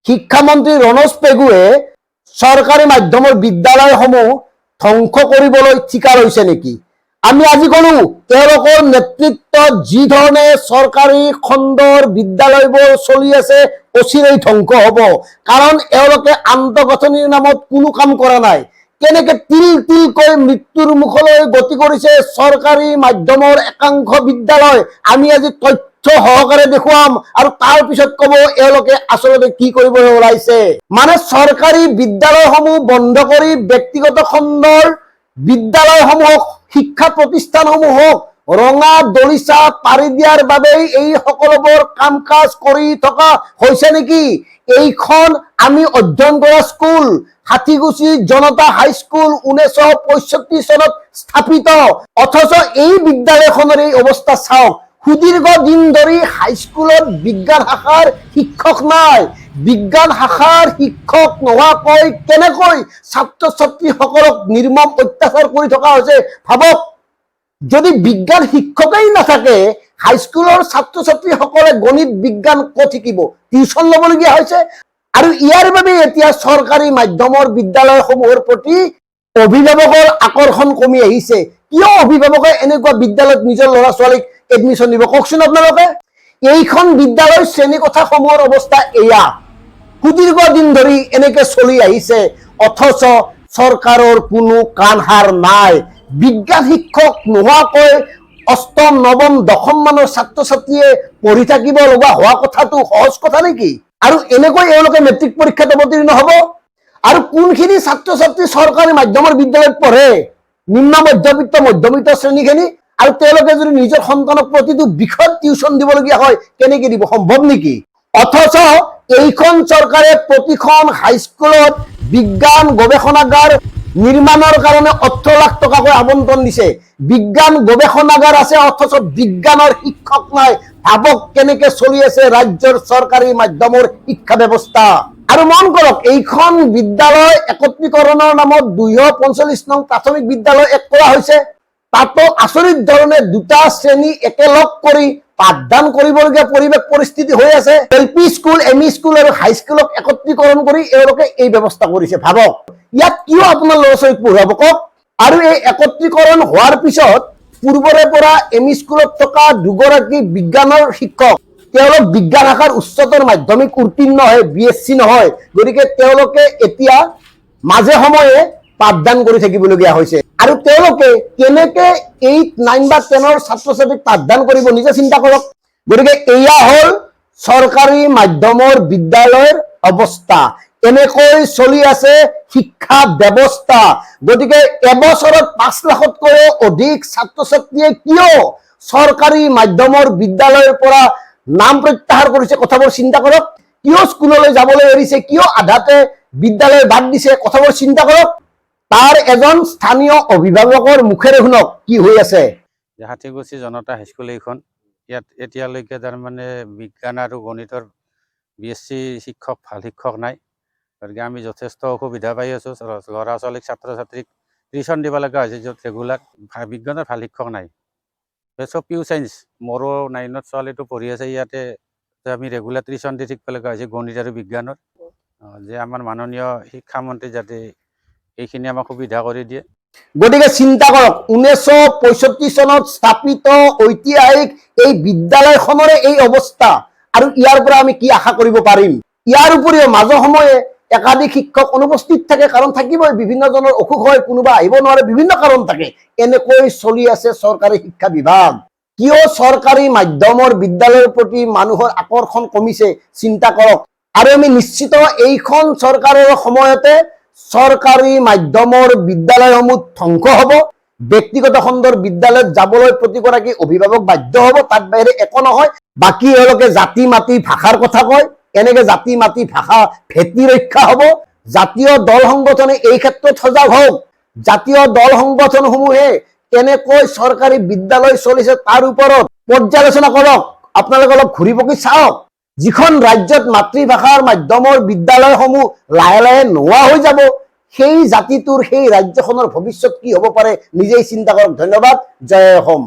শিক্ষামন্ত্ৰী ৰণোজ পেগুৱে চৰকাৰী মাধ্যমৰ বিদ্যালয়সমূহ ধ্বংস কৰিবলৈ ঠিকা লৈছে নেকি? আমি আজি কলো তেওঁলোকৰ নেতৃত্বত যি ধৰণে চৰকাৰী খণ্ডৰ বিদ্যালয়বোৰ চলি আছে অচিৰেই ধ্বংস হ'ব। কাৰণ এওঁলোকে আন্তঃগাঁথনিৰ নামত কোনো কাম কৰা নাই। কেনেকে তিল তিলকৈ মৃত্যুৰ মুখলৈ গতি কৰিছে চৰকাৰী মাধ্যমৰ একাংশ বিদ্যালয়, আমি আজি তথ্য সহকাৰে দেখুৱাম আৰু তাৰ পিছত কব এওঁলোকে আচলতে কি কৰিবলৈ ওলাইছে। মানে চৰকাৰী বিদ্যালয়সমূহ বন্ধ কৰি ব্যক্তিগত খণ্ডৰ বিদ্যালয়সমূহক, শিক্ষা প্ৰতিষ্ঠানসমূহক ৰঙা দলিচা পাৰি দিয়াৰ বাবেই এই সকলোবোৰ কাম কাজ কৰি থকা হৈছে নেকি? এইখন আমি অধ্যয়ন কৰা স্কুল হাতীগুছি জনতা হাইস্কুল 1965 চনত স্থাপিত, অথচ এই বিদ্যালয়খনৰ এই অৱস্থা চাওক। সুদীৰ্ঘ দিন ধৰি হাইস্কুলত বিজ্ঞান শাখাৰ শিক্ষক নাই। বিজ্ঞান শাখাৰ শিক্ষক নোহোৱাকৈ কেনেকৈ ছাত্ৰ ছাত্ৰীসকলক নিৰ্মম অত্যাচাৰ কৰি থকা হৈছে ভাবক। যদি বিজ্ঞান শিক্ষকেই নাথাকে হাইস্কুলৰ ছাত্ৰ ছাত্ৰীসকলে গণিত বিজ্ঞান ক'ত শিকিব? টিউচন ল'বলগীয়া হৈছে। আৰু ইয়াৰ বাবে এতিয়া চৰকাৰী মাধ্যমৰ বিদ্যালয়সমূহৰ প্ৰতি অভিভাৱকৰ আকৰ্ষণ কমি আহিছে। কিয় অভিভাৱকে এনেকুৱা বিদ্যালয়ত নিজৰ ল'ৰা ছোৱালীক এডমিশ্যন দিব কওকচোন আপোনালোকে? এইখন বিদ্যালয়ৰ শ্ৰেণীকোঠাসমূহৰ অৱস্থা এয়া। সুদীৰ্ঘ দিন ধৰি এনেকে চলি আহিছে, অথচ চৰকাৰৰ কোনো কাণসাৰ নাই। বিজ্ঞান শিক্ষক নোহোৱাকৈ অষ্টম নৱম দশম মানৰ ছাত্ৰ ছাত্ৰীয়ে পঢ়ি থাকিব লগা হোৱা কথাটো সহজ কথা নেকি? আৰু এনেকৈ এওঁলোকে মেট্ৰিক পৰীক্ষাত অৱতীৰ্ণ হ'ব। আৰু কোনখিনি ছাত্ৰ ছাত্ৰী চৰকাৰী মাধ্যমৰ বিদ্যালয়ত পঢ়ে? নিম্ন মধ্যবিত্ত শ্ৰেণীখিনি। আৰু তেওঁলোকে যদি নিজৰ সন্তানক প্ৰতিটো বিষয়ত টিউচন দিবলগীয়া হয় কেনেকে দিব? সম্ভৱ নেকি? অথচ এইখন চৰকাৰে প্ৰতিখন হাইস্কুলত বিজ্ঞান গৱেষণাগাৰ নিৰ্মাণৰ কাৰণে 18 লাখ টকাকৈ আবণ্টন দিছে। বিজ্ঞান গৱেষণাগাৰ আছে, অথচ বিজ্ঞানৰ শিক্ষক নাই। ভাবক কেনেকে চলি আছে ৰাজ্যৰ চৰকাৰী মাধ্যমৰ শিক্ষা ব্যৱস্থা। আৰু মন কৰক, এইখন বিদ্যালয় একত্ৰীকৰণৰ নামত 245 নং প্ৰাথমিক বিদ্যালয় এক কৰা হৈছে। তাতো আচৰিত ধৰণে দুটা শ্ৰেণী একেলগ কৰি পাঠদান কৰিবলগীয়া পৰিৱেশ পৰিস্থিতি হৈ আছে। LP স্কুল, ME স্কুল আৰু হাইস্কুলক একত্ৰীকৰণ কৰি এওঁলোকে এই ব্যৱস্থা কৰিছে। ভাবক ইয়াত কিয় আপোনাৰ ল'ৰা ছোৱালীক পঢ়াব কওক? আৰু এই একত্ৰীকৰণ হোৱাৰ পিছত পূৰ্বৰে পৰা ME স্কুলত থকা দুগৰাকী বিজ্ঞানৰ শিক্ষক, তেওঁলোক বিজ্ঞান শাখাৰ উচ্চতৰ মাধ্যমিক উত্তীৰ্ণ হয়, BSc নহয়। গতিকে তেওঁলোকে এতিয়া মাজে সময়ে পাঠদান কৰি থাকিবলগীয়া হৈছে। আৰু তেওঁলোকে কেনেকে 8, 9 বা 10ৰ ছাত্ৰ ছাত্ৰীক পাঠদান কৰিব নিজে চিন্তা কৰক। গতিকে এয়া হ'ল চৰকাৰী মাধ্যমৰ বিদ্যালয়ৰ অৱস্থা। এনেকৈ চলি আছে শিক্ষা ব্যৱস্থা। গতিকে এবছৰত 5 লাখতকৈও অধিক ছাত্ৰ ছাত্ৰীয়ে কিয় চৰকাৰী মাধ্যমৰ বিদ্যালয়ৰ পৰা নাম প্ৰত্যাহাৰ কৰিছে কথাবোৰ চিন্তা কৰক। কিয় স্কুললৈ যাবলৈ এৰিছে? কিয় আধাতে বিদ্যালয় বাদ দিছে? কথাবোৰ চিন্তা কৰক। তাৰ এজন স্থানীয় অভিভাৱকৰ মুখেৰে শুনক কি হৈ আছে। হাতীগুছি জনতা হাইস্কুল এইখন, ইয়াত এতিয়ালৈকে তাৰমানে বিজ্ঞান আৰু গণিতৰ BSc শিক্ষক, ভাল শিক্ষক নাই। গতিকে আমি যথেষ্ট অসুবিধা পাই আছোঁ। ল'ৰা ছোৱালীক ছাত্ৰ ছাত্ৰীক টিউচন দিব লগা হৈছে, য'ত ৰেগুলাৰ বিজ্ঞানৰ ভাল শিক্ষক নাই। চব পিউ চাইন্স, মোৰো 9ত ছোৱালীটো পঢ়ি আছে ইয়াতে। আমি ৰেগুলাৰ টিউচন দি থাকিব লগা হৈছে গণিত আৰু বিজ্ঞানৰ। যে আমাৰ মাননীয় শিক্ষামন্ত্ৰী যাতে এইখিনি আমাক সুবিধা কৰি দিয়ে। গতিকে চিন্তা কৰক, 1965 চনত স্থাপিত ঐতিহাসিক এই বিদ্যালয়খনৰে এই অৱস্থা। আৰু ইয়াৰ পৰা আমি কি আশা কৰিব পাৰিম? ইয়াৰ উপৰিও মাজে সময়ে একাধিক শিক্ষক অনুপস্থিত থাকে, কাৰণ থাকিবই, বিভিন্নজনৰ অসুখ হয়, কোনোবা আহিব নোৱাৰে, বিভিন্ন কাৰণ থাকে। এনেকৈ চলি আছে চৰকাৰী শিক্ষা বিভাগ। কিয় চৰকাৰী মাধ্যমৰ বিদ্যালয়ৰ প্ৰতি মানুহৰ আকৰ্ষণ কমিছে চিন্তা কৰক। আৰু আমি নিশ্চিত এইখন চৰকাৰৰ সময়তে চৰকাৰী মাধ্যমৰ বিদ্যালয়সমূহ ধ্বংস হ'ব। ব্যক্তিগত খণ্ডৰ বিদ্যালয়ত যাবলৈ প্ৰতিগৰাকী অভিভাৱক বাধ্য হ'ব, তাত বাহিৰে একো নহয়। বাকী এওঁলোকে জাতি মাতি ভাষাৰ কথা কয়, এনেকে জাতি মাতি ভাষা ভেটি ৰক্ষা হ'ব। জাতীয় দল সংগঠনে এই ক্ষেত্ৰত সজাগ হওক। জাতীয় দল সংগঠনসমূহে কেনেকৈ চৰকাৰী বিদ্যালয় চলিছে তাৰ ওপৰত পৰ্যালোচনা কৰক। আপোনালোকে অলপ ঘূৰি পকি চাওক। যিখন ৰাজ্যত মাতৃভাষাৰ মাধ্যমৰ বিদ্যালয়সমূহ লাহে লাহে নোহোৱা হৈ যাব, সেই জাতিটোৰ, সেই ৰাজ্যখনৰ ভৱিষ্যত কি হ'ব পাৰে নিজেই চিন্তা কৰক। ধন্যবাদ। জয় অসম।